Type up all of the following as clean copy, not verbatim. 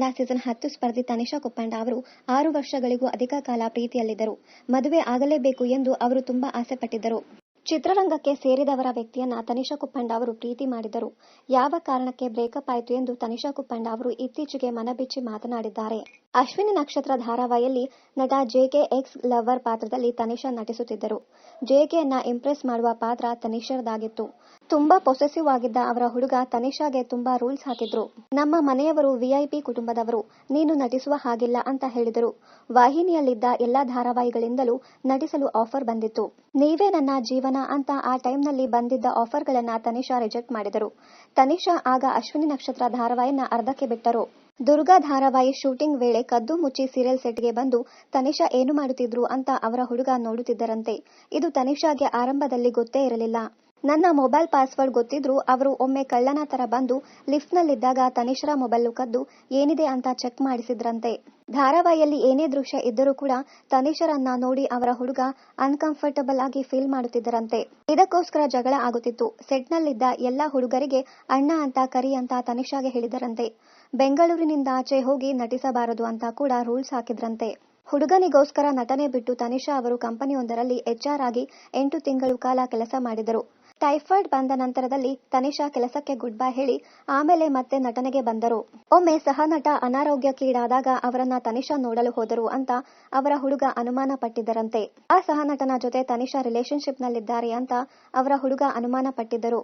Kannada season 10 ಸ್ಪರ್ಧಿ Tanisha Kuppanda ಅವರು 6 ವರ್ಷಗಳಿಗೂ ಅಧಿಕ ಕಾಲ ಪ್ರೀತಿಯಲ್ಲಿದ್ದರು. ಮದುವೆ ಆಗಲೇಬೇಕು ಎಂದು ಅವರು ತುಂಬಾ ಆಸೆ ಪಟ್ಟಿದ್ದರು. ಚಿತ್ರರಂಗಕ್ಕೆ ಸೇರಿದವರ ವ್ಯಕ್ತಿಯನ್ನ ತನಿಷಾ ಕುಪ್ಪಂಡ ಅವರು ಪ್ರೀತಿ ಮಾಡಿದರು. ಯಾವ ಕಾರಣಕ್ಕೆ ಬ್ರೇಕಪ್ ಆಯಿತು ಎಂದು ತನಿಷಾ ಕುಪ್ಪಂಡ ಅವರು ಇತ್ತೀಚೆಗೆ ಮನಬಿಚ್ಚಿ ಮಾತನಾಡಿದ್ದಾರೆ. ಅಶ್ವಿನಿ ನಕ್ಷತ್ರ ಧಾರಾವಾಹಿಯಲ್ಲಿ ನಟ ಜೆಕೆ ಎಕ್ಸ್ ಲವರ್ ಪಾತ್ರದಲ್ಲಿ ತನಿಷಾ ನಟಿಸುತ್ತಿದ್ದರು. ಜೆಕೆಯನ್ನ ಇಂಪ್ರೆಸ್ ಮಾಡುವ ಪಾತ್ರ ತನಿಷಾರದಾಗಿತ್ತು. ತುಂಬಾ ಪೊಸೆಸಿವ್ ಆಗಿದ್ದ ಅವರ ಹುಡುಗ ತನಿಷಾಗೆ ತುಂಬಾ ರೂಲ್ಸ್ ಹಾಕಿದ್ರು. ನಮ್ಮ ಮನೆಯವರು ವಿಐಪಿ ಕುಟುಂಬದವರು, ನೀನು ನಟಿಸುವ ಹಾಗಿಲ್ಲ ಅಂತ ಹೇಳಿದರು. ವಾಹಿನಿಯಲ್ಲಿದ್ದ ಎಲ್ಲಾ ಧಾರಾವಾಹಿಗಳಿಂದಲೂ ನಟಿಸಲು ಆಫರ್ ಬಂದಿತ್ತು. ನೀವೇ ನನ್ನ ಜೀವನ ಅಂತ ಆ ಟೈಮ್ನಲ್ಲಿ ಬಂದಿದ್ದ ಆಫರ್ಗಳನ್ನ ತನಿಷಾ ರಿಜೆಕ್ಟ್ ಮಾಡಿದರು. ತನಿಷಾ ಆಗ ಅಶ್ವಿನಿ ನಕ್ಷತ್ರ ಧಾರಾವಾಹಿಯನ್ನ ಅರ್ಧಕ್ಕೆ ಬಿಟ್ಟರು. ದುರ್ಗಾ ಧಾರಾವಾಹಿ ಶೂಟಿಂಗ್ ವೇಳೆ ಕದ್ದು ಮುಚ್ಚಿ ಸೀರಿಯಲ್ ಸೆಟ್ಗೆ ಬಂದು ತನಿಷಾ ಏನು ಮಾಡುತ್ತಿದ್ರು ಅಂತ ಅವರ ಹುಡುಗ ನೋಡುತ್ತಿದ್ದರಂತೆ. ಇದು ತನಿಷಾಗೆ ಆರಂಭದಲ್ಲಿ ಗೊತ್ತೇ ಇರಲಿಲ್ಲ. ನನ್ನ ಮೊಬೈಲ್ ಪಾಸ್ವರ್ಡ್ ಗೊತ್ತಿದ್ರೂ ಅವರು ಒಮ್ಮೆ ಕಳ್ಳನ ತರ ಬಂದು ಲಿಫ್ಟ್ನಲ್ಲಿದ್ದಾಗ ತನಿಷಾರ ಮೊಬೈಲ್ ಕದ್ದು ಏನಿದೆ ಅಂತ ಚೆಕ್ ಮಾಡಿಸಿದ್ರಂತೆ. ಧಾರಾವಾಹಿಯಲ್ಲಿ ಏನೇ ದೃಶ್ಯ ಇದ್ದರೂ ಕೂಡ ತನಿಷಾರನ್ನ ನೋಡಿ ಅವರ ಹುಡುಗ ಅನ್ಕಂಫರ್ಟಬಲ್ ಆಗಿ ಫೀಲ್ ಮಾಡುತ್ತಿದ್ದರಂತೆ. ಇದಕ್ಕೋಸ್ಕರ ಜಗಳ ಆಗುತ್ತಿತ್ತು. ಸೆಟ್ನಲ್ಲಿದ್ದ ಎಲ್ಲಾ ಹುಡುಗರಿಗೆ ಅಣ್ಣ ಅಂತ ಕರಿ ಅಂತ ತನಿಷಾಗೆ ಹೇಳಿದರಂತೆ. ಬೆಂಗಳೂರಿನಿಂದ ಆಚೆ ಹೋಗಿ ನಟಿಸಬಾರದು ಅಂತ ಕೂಡ ರೂಲ್ಸ್ ಹಾಕಿದ್ರಂತೆ. ಹುಡುಗನಿಗೋಸ್ಕರ ನಟನೆ ಬಿಟ್ಟು ತನಿಷಾ ಅವರು ಕಂಪನಿಯೊಂದರಲ್ಲಿ HR ಆಗಿ 8 ತಿಂಗಳು ಕಾಲ ಕೆಲಸ ಮಾಡಿದರು. ಟೈಫಾಯ್ಡ್ ಬಂದ ನಂತರದಲ್ಲಿ ತನಿಷಾ ಕೆಲಸಕ್ಕೆ ಗುಡ್ ಬೈ ಹೇಳಿ ಆಮೇಲೆ ಮತ್ತೆ ನಟನೆಗೆ ಬಂದರು. ಒಮ್ಮೆ ಸಹನಟ ಅನಾರೋಗ್ಯಕ್ಕೀಡಾದಾಗ ಅವರನ್ನ ತನಿಷಾ ನೋಡಲು ಹೋದರು ಅಂತ ಅವರ ಹುಡುಗ ಅನುಮಾನ ಪಟ್ಟಿದ್ದರಂತೆ. ಆ ಸಹನಟನ ಜೊತೆ ತನಿಷಾ ರಿಲೇಶನ್ಶಿಪ್ ನಲ್ಲಿದ್ದಾರೆ ಅಂತ ಅವರ ಹುಡುಗ ಅನುಮಾನ ಪಟ್ಟಿದ್ದರು.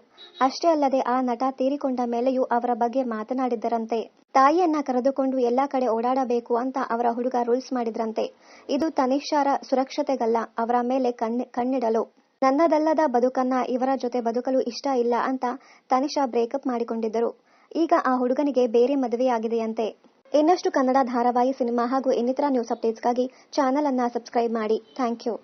ಅಷ್ಟೇ ಅಲ್ಲದೆ ಆ ನಟ ತೀರಿಕೊಂಡ ಮೇಲೆಯೂ ಅವರ ಬಗ್ಗೆ ಮಾತನಾಡಿದ್ದರಂತೆ. ತಾಯಿಯನ್ನ ಕರೆದುಕೊಂಡು ಎಲ್ಲಾ ಕಡೆ ಓಡಾಡಬೇಕು ಅಂತ ಅವರ ಹುಡುಗ ರೂಲ್ಸ್ ಮಾಡಿದ್ರಂತೆ. ಇದು ತನಿಷಾರ ಸುರಕ್ಷತೆಗಲ್ಲ, ಅವರ ಮೇಲೆ ಕಣ್ಣಿಡಲು. ನನ್ನದಲ್ಲದ ಬದುಕನ್ನ ಇವರ ಜೊತೆ ಬದುಕಲು ಇಷ್ಟ ಇಲ್ಲ ಅಂತ ತನಿಷಾ ಬ್ರೇಕಪ್ ಮಾಡಿಕೊಂಡಿದ್ದರು. ಈಗ ಆ ಹುಡುಗನಿಗೆ ಬೇರೆ ಮದುವೆಯಾಗಿದೆಯಂತೆ. ಇನ್ನಷ್ಟು ಕನ್ನಡ ಧಾರಾವಾಹಿ, ಸಿನಿಮಾ ಹಾಗೂ ಇನ್ನಿತರ ನ್ಯೂಸ್ ಅಪ್ಡೇಟ್ಸ್ಗಾಗಿ ಚಾನೆಲ್ ಅನ್ನ ಸಬ್ಸ್ಕ್ರೈಬ್ ಮಾಡಿ. Thank you.